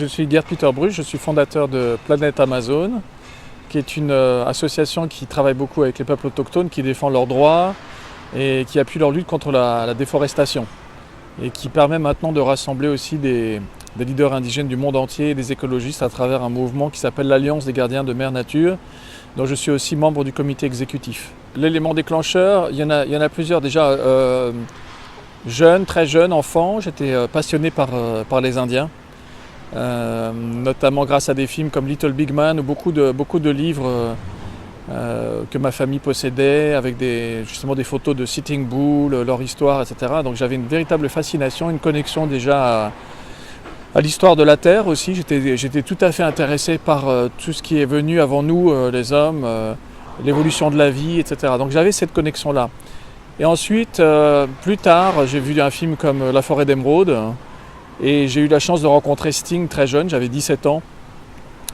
Je suis Gerd Peter Bruch, je suis fondateur de Planète Amazon, qui est une association qui travaille beaucoup avec les peuples autochtones, qui défend leurs droits et qui appuie leur lutte contre la déforestation. Et qui permet maintenant de rassembler aussi des leaders indigènes du monde entier et des écologistes à travers un mouvement qui s'appelle l'Alliance des gardiens de Mère Nature, dont je suis aussi membre du comité exécutif. L'élément déclencheur, il y en a plusieurs. Déjà, jeune, très jeune, enfant, j'étais passionné par les Indiens. Notamment grâce à des films comme Little Big Man ou beaucoup de livres que ma famille possédait avec justement des photos de Sitting Bull, leur histoire, etc. Donc j'avais une véritable fascination, une connexion déjà à l'histoire de la Terre aussi. J'étais tout à fait intéressé par tout ce qui est venu avant nous, les hommes, l'évolution de la vie, etc. Donc j'avais cette connexion-là. Et ensuite, plus tard, j'ai vu un film comme La Forêt d'Émeraude. Et j'ai eu la chance de rencontrer Sting très jeune, j'avais 17 ans.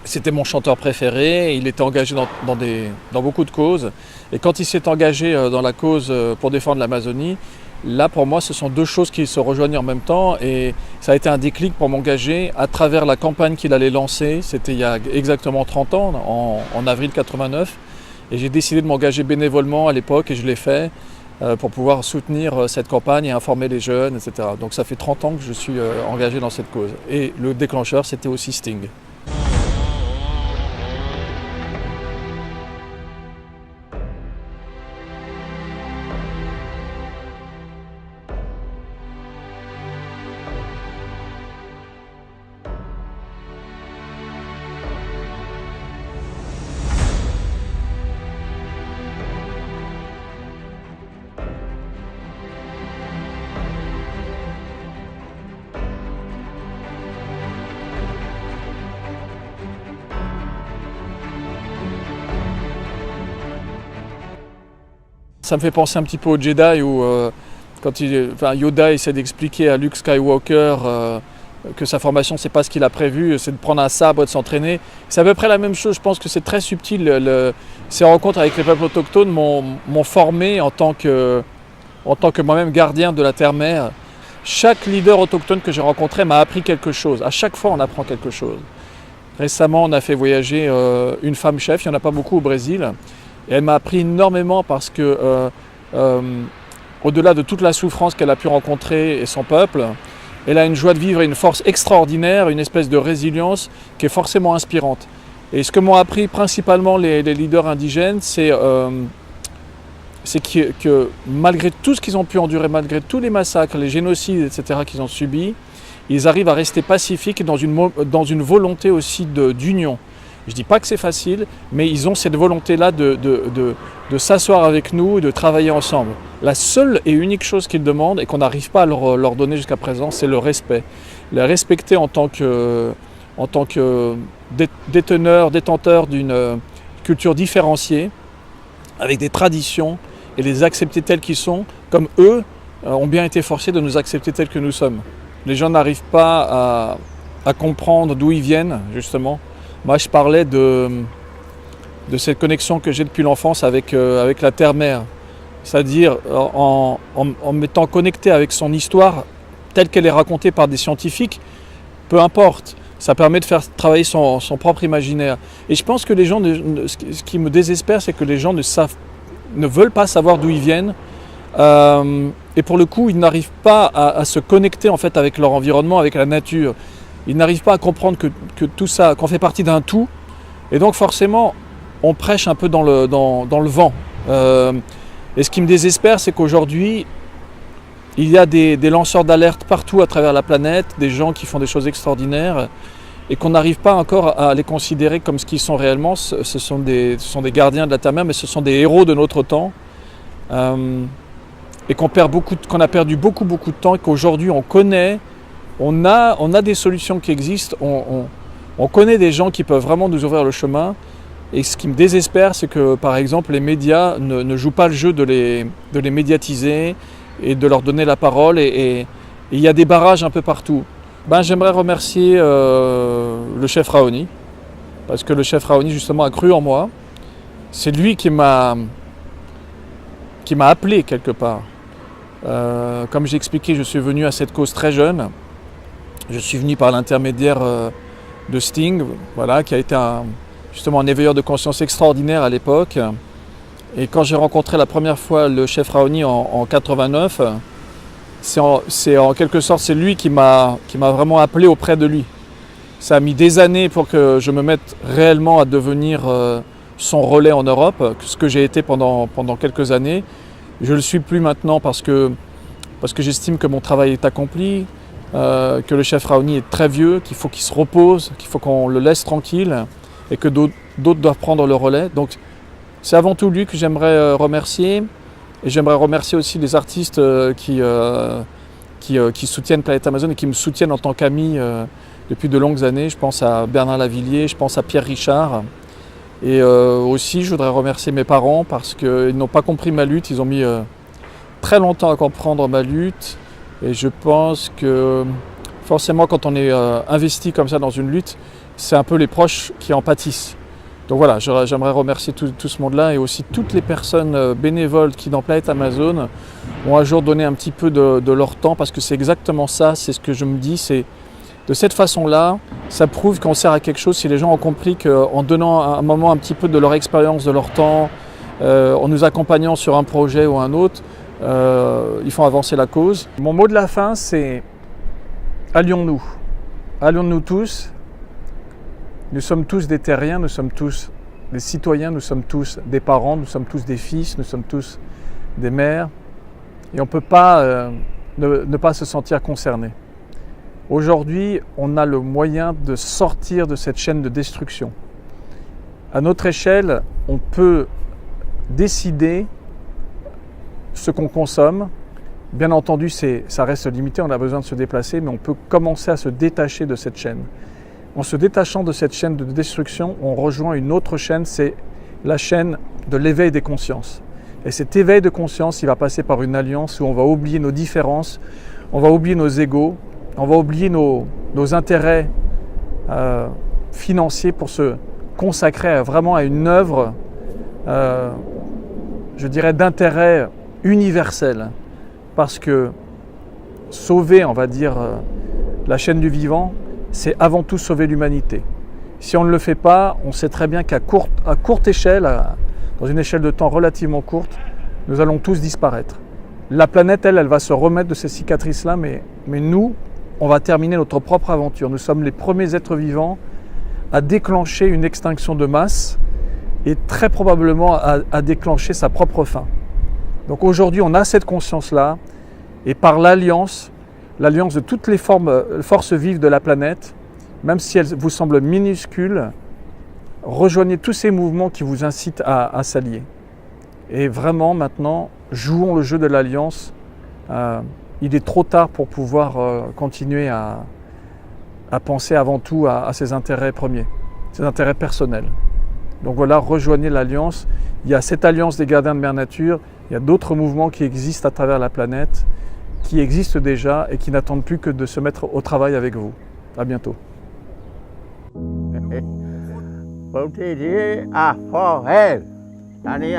C'était mon chanteur préféré, il était engagé dans beaucoup de causes. Et quand il s'est engagé dans la cause pour défendre l'Amazonie, là pour moi ce sont deux choses qui se rejoignent en même temps. Et ça a été un déclic pour m'engager à travers la campagne qu'il allait lancer. C'était il y a exactement 30 ans, en avril 89. Et j'ai décidé de m'engager bénévolement à l'époque et je l'ai fait. Pour pouvoir soutenir cette campagne et informer les jeunes, etc. Donc ça fait 30 ans que je suis engagé dans cette cause. Et le déclencheur, c'était aussi Sting. Ça me fait penser un petit peu au Jedi où quand Yoda essaie d'expliquer à Luke Skywalker que sa formation c'est pas ce qu'il a prévu, c'est de prendre un sabre et de s'entraîner. C'est à peu près la même chose, je pense que c'est très subtil. Ces rencontres avec les peuples autochtones m'ont formé en tant que moi-même gardien de la terre-mère. Chaque leader autochtone que j'ai rencontré m'a appris quelque chose. À chaque fois on apprend quelque chose. Récemment on a fait voyager une femme chef, il n'y en a pas beaucoup au Brésil. Et elle m'a appris énormément parce que, au-delà de toute la souffrance qu'elle a pu rencontrer et son peuple, elle a une joie de vivre et une force extraordinaire, une espèce de résilience qui est forcément inspirante. Et ce que m'ont appris principalement les leaders indigènes, c'est que malgré tout ce qu'ils ont pu endurer, malgré tous les massacres, les génocides, etc. qu'ils ont subis, ils arrivent à rester pacifiques dans une volonté aussi d'union. Je ne dis pas que c'est facile, mais ils ont cette volonté-là de s'asseoir avec nous et de travailler ensemble. La seule et unique chose qu'ils demandent et qu'on n'arrive pas à leur donner jusqu'à présent, c'est le respect. Les respecter en tant que détenteurs d'une culture différenciée, avec des traditions, et les accepter tels qu'ils sont, comme eux ont bien été forcés de nous accepter tels que nous sommes. Les gens n'arrivent pas à comprendre d'où ils viennent, justement. Moi, je parlais de cette connexion que j'ai depuis l'enfance avec la terre-mère. C'est-à-dire en m'étant connecté avec son histoire telle qu'elle est racontée par des scientifiques, peu importe. Ça permet de faire travailler son propre imaginaire. Et je pense que les gens, ce qui me désespère, c'est que les gens ne veulent pas savoir d'où ils viennent. Et pour le coup, ils n'arrivent pas à se connecter en fait avec leur environnement, avec la nature. Ils n'arrivent pas à comprendre que tout ça, qu'on fait partie d'un tout. Et donc forcément, on prêche un peu dans le vent. Et ce qui me désespère, c'est qu'aujourd'hui, il y a des lanceurs d'alerte partout à travers la planète, des gens qui font des choses extraordinaires, et qu'on n'arrive pas encore à les considérer comme ce qu'ils sont réellement. Ce sont des gardiens de la terre-mère, mais ce sont des héros de notre temps. Et qu'on a perdu beaucoup de temps, et qu'aujourd'hui on connaît. On a des solutions qui existent, on connaît des gens qui peuvent vraiment nous ouvrir le chemin. Et ce qui me désespère, c'est que par exemple les médias ne jouent pas le jeu de les médiatiser et de leur donner la parole. Et il y a des barrages un peu partout. J'aimerais remercier le chef Raoni, parce que le chef Raoni justement a cru en moi. C'est lui qui m'a appelé quelque part. Comme j'ai expliqué, je suis venu à cette cause très jeune. Je suis venu par l'intermédiaire de Sting, voilà, qui a été justement un éveilleur de conscience extraordinaire à l'époque. Et quand j'ai rencontré la première fois le chef Raoni en 89, c'est en quelque sorte c'est lui qui m'a vraiment appelé auprès de lui. Ça a mis des années pour que je me mette réellement à devenir son relais en Europe, ce que j'ai été pendant quelques années. Je ne le suis plus maintenant parce que j'estime que mon travail est accompli, que le chef Raoni est très vieux, qu'il faut qu'il se repose, qu'il faut qu'on le laisse tranquille et que d'autres doivent prendre le relais. Donc c'est avant tout lui que j'aimerais remercier, et j'aimerais remercier aussi les artistes qui soutiennent Planète Amazon et qui me soutiennent en tant qu'ami depuis de longues années. Je pense à Bernard Lavillier, je pense à Pierre Richard. Et aussi, je voudrais remercier mes parents parce qu'ils n'ont pas compris ma lutte. Ils ont mis très longtemps à comprendre ma lutte. Et je pense que forcément, quand on est investi comme ça dans une lutte, c'est un peu les proches qui en pâtissent. Donc voilà, j'aimerais remercier tout ce monde-là et aussi toutes les personnes bénévoles qui, dans Planète Amazon, ont un jour donné un petit peu de leur temps parce que c'est exactement ça, c'est ce que je me dis, c'est de cette façon-là, ça prouve qu'on sert à quelque chose si les gens ont compris qu'en donnant un moment un petit peu de leur expérience, de leur temps, en nous accompagnant sur un projet ou un autre, ils font avancer la cause. Mon mot de la fin, c'est allions-nous. Allions-nous tous. Nous sommes tous des terriens, nous sommes tous des citoyens, nous sommes tous des parents, nous sommes tous des fils, nous sommes tous des mères. Et on ne peut pas ne pas se sentir concerné. Aujourd'hui, on a le moyen de sortir de cette chaîne de destruction. À notre échelle, on peut décider ce qu'on consomme. Bien entendu, ça reste limité, on a besoin de se déplacer, mais on peut commencer à se détacher de cette chaîne. En se détachant de cette chaîne de destruction, on rejoint une autre chaîne, c'est la chaîne de l'éveil des consciences. Et cet éveil de conscience, il va passer par une alliance où on va oublier nos différences, on va oublier nos égos, on va oublier nos intérêts financiers pour se consacrer vraiment à une œuvre, je dirais, d'intérêt universel. Parce que sauver, on va dire, la chaîne du vivant, c'est avant tout sauver l'humanité. Si on ne le fait pas, on sait très bien qu'à courte échelle, dans une échelle de temps relativement courte, nous allons tous disparaître. La planète, elle va se remettre de ces cicatrices-là, mais nous, on va terminer notre propre aventure. Nous sommes les premiers êtres vivants à déclencher une extinction de masse et très probablement à déclencher sa propre fin. Donc aujourd'hui, on a cette conscience-là et par l'alliance de toutes les forces vives de la planète, même si elles vous semblent minuscules, rejoignez tous ces mouvements qui vous incitent à s'allier. Et vraiment, maintenant, jouons le jeu de l'alliance. Il est trop tard pour pouvoir continuer à penser avant tout à ses intérêts premiers, ses intérêts personnels. Donc voilà, rejoignez l'alliance. Il y a cette alliance des gardiens de Mère Nature, il y a d'autres mouvements qui existent à travers la planète, qui existent déjà et qui n'attendent plus que de se mettre au travail avec vous. À bientôt. Bông thì à phò hèn, ta nè,